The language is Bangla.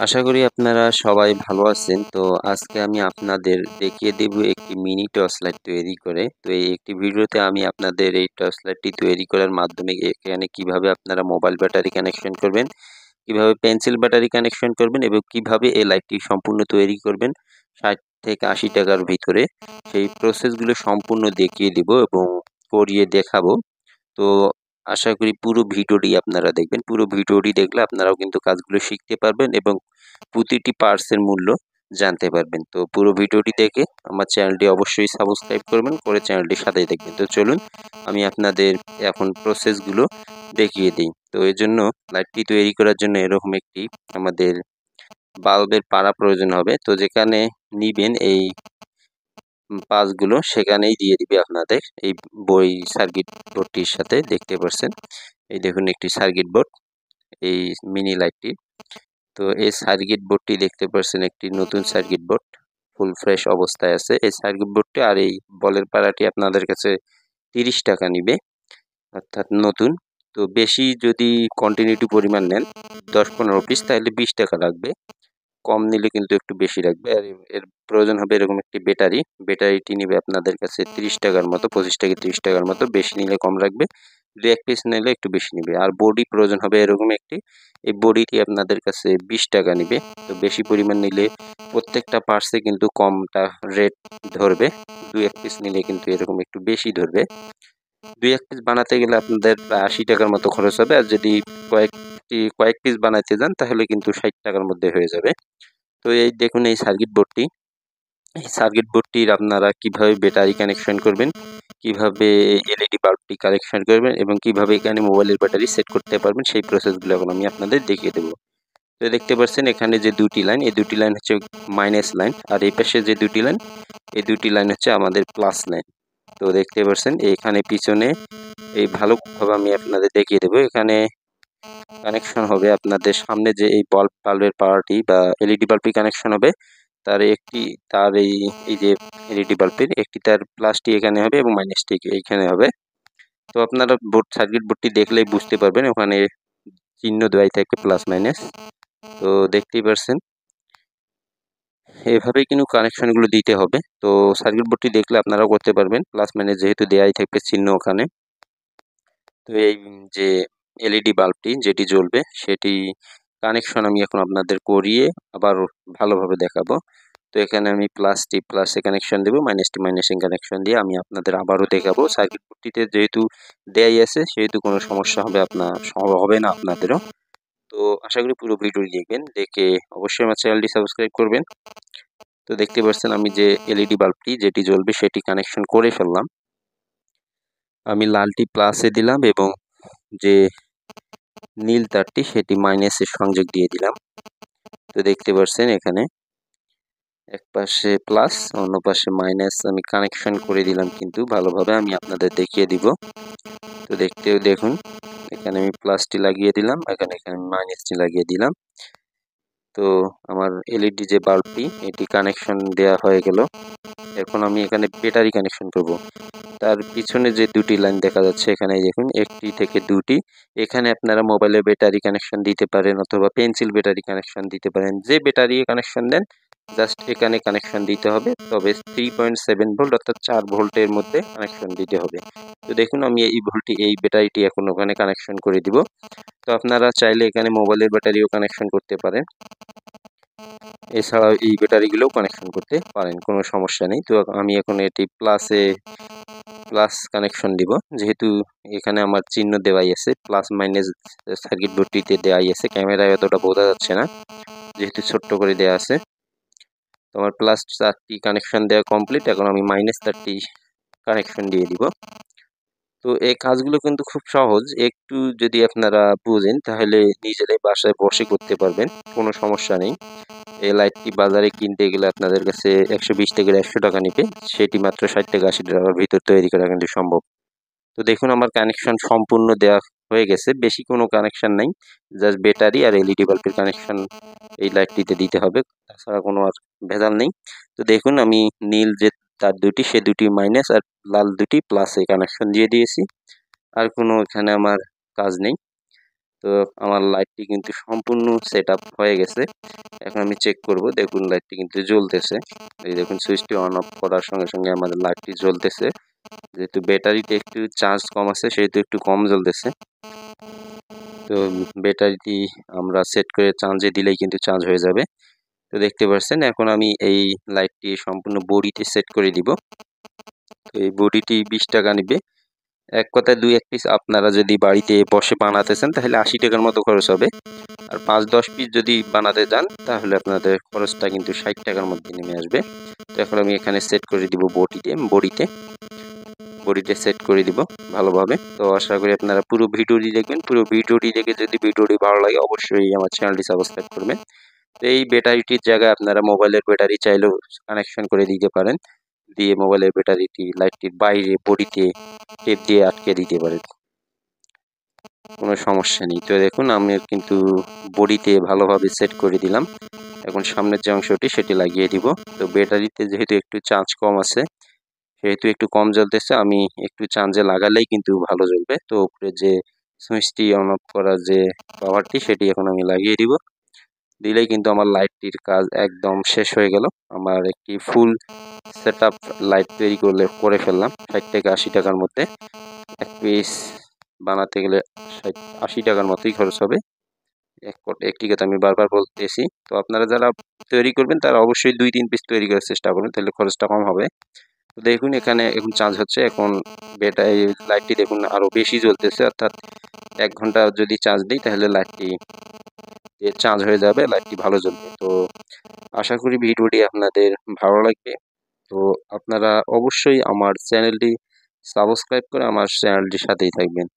আশা করি আপনারা সবাই ভালো আছেন। তো আজকে আমি আপনাদের দেখিয়ে দেব একটি মিনি টর্চ লাইট তৈরি করে। তো এই একটি ভিডিওতে আমি আপনাদের এই টর্চ লাইটটি তৈরি করার মাধ্যমে এখানে কিভাবে আপনারা মোবাইল ব্যাটারি কানেকশন করবেন, কিভাবে পেন্সিল ব্যাটারি কানেকশন করবেন এবং কিভাবে এই লাইটটি সম্পূর্ণ তৈরি করবেন ৬০ থেকে ৮০ টাকার ভিতরে। সেই প্রসেসগুলো সম্পূর্ণ দেখিয়ে দিব এবং করিয়ে দেখাবো। তো আশা করি পুরো ভিডিওটি আপনারা দেখবেন। পুরো ভিডিওটি দেখলে আপনারাও কিন্তু কাজগুলো শিখতে পারবেন এবং প্রতিটি পার্টসের মূল্য জানতে পারবেন। তো পুরো ভিডিওটি দেখে আমার চ্যানেলটি অবশ্যই সাবস্ক্রাইব করবেন, করে চ্যানেলটির সাথেই দেখবেন। তো চলুন আমি আপনাদের এখন প্রসেসগুলো দেখিয়ে দিই। তো এজন্য লাইটটি তৈরি করার জন্য এরকম একটি আমাদের বাল্বের পারা প্রয়োজন হবে। তো যেখানে নিবেন এই পাসগুলো সেখানেই দিয়ে দিবে আপনাদের এই সার্কিট বোর্ডটির সাথে। দেখতে পাচ্ছেন এই দেখুন একটি সার্কিট বোর্ড, এই মিনি লাইটটি। তো এই সার্কিট বোর্ডটি দেখতে পাচ্ছেন একটি নতুন সার্কিট বোর্ড, ফুল ফ্রেশ অবস্থায় আছে এই সার্কিট বোর্ডটি। আর এই বলের পাড়াটি আপনাদের কাছে 30 টাকা নিবে, অর্থাৎ নতুন। তো বেশি যদি কন্টিনিউটি পরিমাণ নেন 10-15 পিস তাহলে 20 টাকা লাগবে, কম নিলে কিন্তু একটু বেশি রাখবে। আর এর প্রয়োজন হবে এরকম একটি ব্যাটারি। ব্যাটারিটি নিবে আপনাদের কাছে 30 টাকার মতো, 25 থেকে 30 টাকার মতো, বেশি নিলে কম রাখবে, 2-1 পিস নিলে একটু বেশি নিবে। আর বডি প্রয়োজন হবে এরকম একটি, এই বডিটি আপনাদের কাছে 20 টাকা নিবে। তো বেশি পরিমাণ নিলে প্রত্যেকটা পার্টসে কিন্তু কমটা রেট ধরবে, 2-1 পিস নিলে কিন্তু এরকম একটু বেশি ধরবে। 2-1 পিস বানাতে গেলে আপনাদের প্রায় 80 টাকার মতো খরচ হবে। আর যদি কয়েক পিস বানাইতে যান তাহলে কিন্তু 60 টাকার মধ্যে হয়ে যাবে। তো এই দেখুন এই সার্কিট বোর্ডটি, এই সার্কিট বোর্ডটির আপনারা কিভাবে ব্যাটারি কানেকশন করবেন, কিভাবে এলইডি বাল্বটি কানেকশন করবেন এবং কিভাবে এখানে মোবাইলের ব্যাটারি সেট করতে পারবেন সেই প্রসেসগুলো এখন আমি আপনাদের দেখিয়ে দেবো। তো দেখতে পাচ্ছেন এখানে যে দুটি লাইন, এই দুটি লাইন হচ্ছে মাইনাস লাইন, আর এই পাশে যে দুটি লাইন, এই দুটি লাইন হচ্ছে আমাদের প্লাস লাইন। তো দেখতে পাচ্ছেন এখানে পিছনে এই ভালোভাবে আমি আপনাদের দেখিয়ে দেবো। এখানে কানেকশন হবে আপনাদের সামনে যে এই বাল্বের পাওয়ারটি বা এলইডি বাল্বটি কানেকশন হবে, তার একটি, তার এই যে এলইডি বাল্বের একটি তার প্লাসটি এখানে হবে এবং মাইনাসটি এইখানে হবে। তো আপনারা সার্কিট বোর্ডটি দেখলেই বুঝতে পারবেন, ওখানে চিহ্ন দেওয়াই থাকে প্লাস মাইনাস। তো দেখতেই পারছেন এভাবেই কিন্তু কানেকশনগুলো দিতে হবে। তো সার্কিট বোর্ডটি দেখলে আপনারাও করতে পারবেন, প্লাস মাইনাস যেহেতু দেওয়াই থাকবে চিহ্ন ওখানে। তো এই যে এলইডি বাল্বটি যেটি জ্বলবে সেটি কানেকশন আমি এখন আপনাদের করিয়ে আবার ভালোভাবে দেখাবো। তো এখানে আমি প্লাসে কানেকশন দেবো, মাইনাসে কানেকশন দিয়ে আমি আপনাদের আবারও দেখাবো। সার্কিট বোর্ডটিতে যেহেতু দেয়াই আছে সেহেতু কোনো সমস্যা হবে না আপনাদেরও। তো আশা করি পুরো ভিডিওটি দেখবেন, দেখে অবশ্যই আমার চ্যানেলটি সাবস্ক্রাইব করবেন। তো দেখতে পাচ্ছেন আমি যে এলইডি বাল্বটি যেটি জ্বলবে সেটি কানেকশন করে ফেললাম। আমি লালটি প্লাসে দিলাম এবং যে নীল তারটি সেটি মাইনাসে সংযোগ দিয়ে দিলাম। তো দেখতে পাচ্ছেন এখানে এক পাশে প্লাস অন্য পাশে মাইনাস আমি কানেকশন করে দিলাম, কিন্তু ভালোভাবে আমি আপনাদের দেখিয়ে দিব। তো দেখুন এখানে আমি প্লাসটি লাগিয়ে দিলাম, এখানে মাইনাসটি লাগিয়ে দিলাম। তো আমার এলইডি যে বাল্বটি এটি কানেকশন দেওয়া হয়ে গেল। এখন আমি এখানে ব্যাটারি কানেকশন করব। তার পিছনে যে দুটি লাইন দেখা যাচ্ছে এখানে দেখুন, একটি থেকে দুটি, এখানে আপনারা মোবাইলের ব্যাটারি কানেকশন দিতে পারেন অথবা পেন্সিল ব্যাটারি কানেকশন দিতে পারেন। যে ব্যাটারি কানেকশন দেন জাস্ট এখানে কানেকশন দিতে হবে, তবে 3.7 ভোল্ট অর্থাৎ 4 ভোল্টের মধ্যে কানেকশন দিতে হবে। তো দেখুন আমি এই ব্যাটারিটি এখন ওখানে কানেকশন করে দিব। তো আপনারা চাইলে এখানে মোবাইলের ব্যাটারিও কানেকশন করতে পারেন, এছাড়াও এই ব্যাটারিগুলোও কানেকশন করতে পারেন, কোনো সমস্যা নেই। তো আমি এখন এটি প্লাস কানেকশন দিব, যেহেতু এখানে আমার চিহ্ন দেওয়াই আছে, প্লাস মাইনাস সার্কিট বোর্ডটিতে দেওয়াই আছে, ক্যামেরায় অতটা বোঝা যাচ্ছে না যেহেতু ছোট্ট করে দেওয়া আছে। তো আমার প্লাস তারটি কানেকশন দেওয়া কমপ্লিট, এখন আমি মাইনাস তারটি কানেকশন দিয়ে দিব। তো এই কাজগুলো কিন্তু খুব সহজ, একটু যদি আপনারা বুঝেন তাহলে নিজেরাই বাসায় বসে করতে পারবেন, কোনো সমস্যা নেই। এই লাইটটি বাজারে কিনতে গেলে আপনাদের কাছে 120 থেকে 100 টাকা নিবে, সেটি মাত্র 60 থেকে 80 টাকার ভিতর তৈরি করা কিন্তু সম্ভব। তো দেখুন আমার কানেকশন সম্পূর্ণ দেওয়া হয়ে গেছে, বেশি কোনো কানেকশন নাই, জাস্ট ব্যাটারি আর এলইডি বাল্বের কানেকশন এই লাইটটিতে দিতে হবে, তাছাড়া কোনো আর ভেজাল নেই। তো দেখুন আমি নীল যে তার দুটি সে দুটি মাইনাস আর লাল দুটি প্লাসে কানেকশন দিয়ে দিয়েছি, আর কোনো এখানে আমার কাজ নেই। তো আমার লাইটটি কিন্তু সম্পূর্ণ সেট আপ হয়ে গেছে। এখন আমি চেক করব। দেখুন লাইটটি কিন্তু জ্বলতেছে। এই দেখুন সুইচটি অন অফ করার সঙ্গে সঙ্গে আমাদের লাইটটি জ্বলতেছে। যেহেতু ব্যাটারিতে একটু চার্জ কম আছে সেহেতু একটু কম জ্বলতেছে। তো ব্যাটারিটি আমরা সেট করে চার্জে দিলেই কিন্তু চার্জ হয়ে যাবে। তো দেখতে পাচ্ছেন এখন আমি এই লাইটটি সম্পূর্ণ বডিতে সেট করে দিব। তো এই বডিটি 20 টাকা নেবে। এক কথায় 2-1 পিস আপনারা যদি বাড়িতে বসে বানাতে চান তাহলে 80 টাকার মতো খরচ হবে। আর 5-10 পিস যদি বানাতে যান তাহলে আপনাদের খরচটা কিন্তু 60 টাকার মধ্যে নেমে আসবে। তো এখন আমি এখানে সেট করে দিব বডিতে সেট করে দিব ভালোভাবে। তো আশা করি আপনারা পুরো ভিডিওটি দেখবেন। পুরো ভিডিওটি দেখে যদি ভিডিওটি ভালো লাগে অবশ্যই আমার চ্যানেলটি সাবস্ক্রাইব করবেন। তো এই ব্যাটারিটির জায়গায় আপনারা মোবাইলের ব্যাটারি চাইলেও কানেকশন করে দিতে পারেন। দিয়ে মোবাইলের ব্যাটারিটি লাইটটির বাইরে বডিতে টেপ দিয়ে আটকে দিতে পারেন, কোনো সমস্যা নেই। তো দেখুন আমি কিন্তু বডিতে ভালোভাবে সেট করে দিলাম। এখন সামনের যে অংশটি সেটি লাগিয়ে দিব। তো ব্যাটারিতে যেহেতু একটু চার্জ কম আছে সেহেতু একটু কম জ্বলতেছে, আমি একটু চার্জে লাগালেই কিন্তু ভালো জ্বলবে। তো উপরে যে সুইচটি অন অফ করার যে পাওয়ারটি সেটি এখন আমি লাগিয়ে দিব। দিলেই কিন্তু আমার লাইটটির কাজ একদম শেষ হয়ে গেল। আমার একটি ফুল সেটআপ লাইট তৈরি করে ফেললাম 60 থেকে 80 টাকার মধ্যে। এক পিস বানাতে গেলে 80 টাকার মতোই খরচ হবে। একটি কথা আমি বারবার বলতেছি। তো আপনারা যারা তৈরি করবেন তারা অবশ্যই 2-3 পিস তৈরি করার চেষ্টা করবেন, তাহলে খরচটা কম হবে। তো দেখুন এখানে এখন চার্জ হচ্ছে। এখন ব্যাটারি লাইটটি দেখুন আরো বেশি জ্বলতেছে, অর্থাৎ 1 ঘন্টা যদি চার্জ দিই তাহলে লাইটটি চার্জ হয়ে যাবে, লাইটটি ভালো জ্বলবে। তো আশা করি ভিডিওটি আপনাদের ভালো লাগবে। তো আপনারা অবশ্যই আমার চ্যানেলটি সাবস্ক্রাইব করে আমার চ্যানেলটির সাথেই থাকবেন।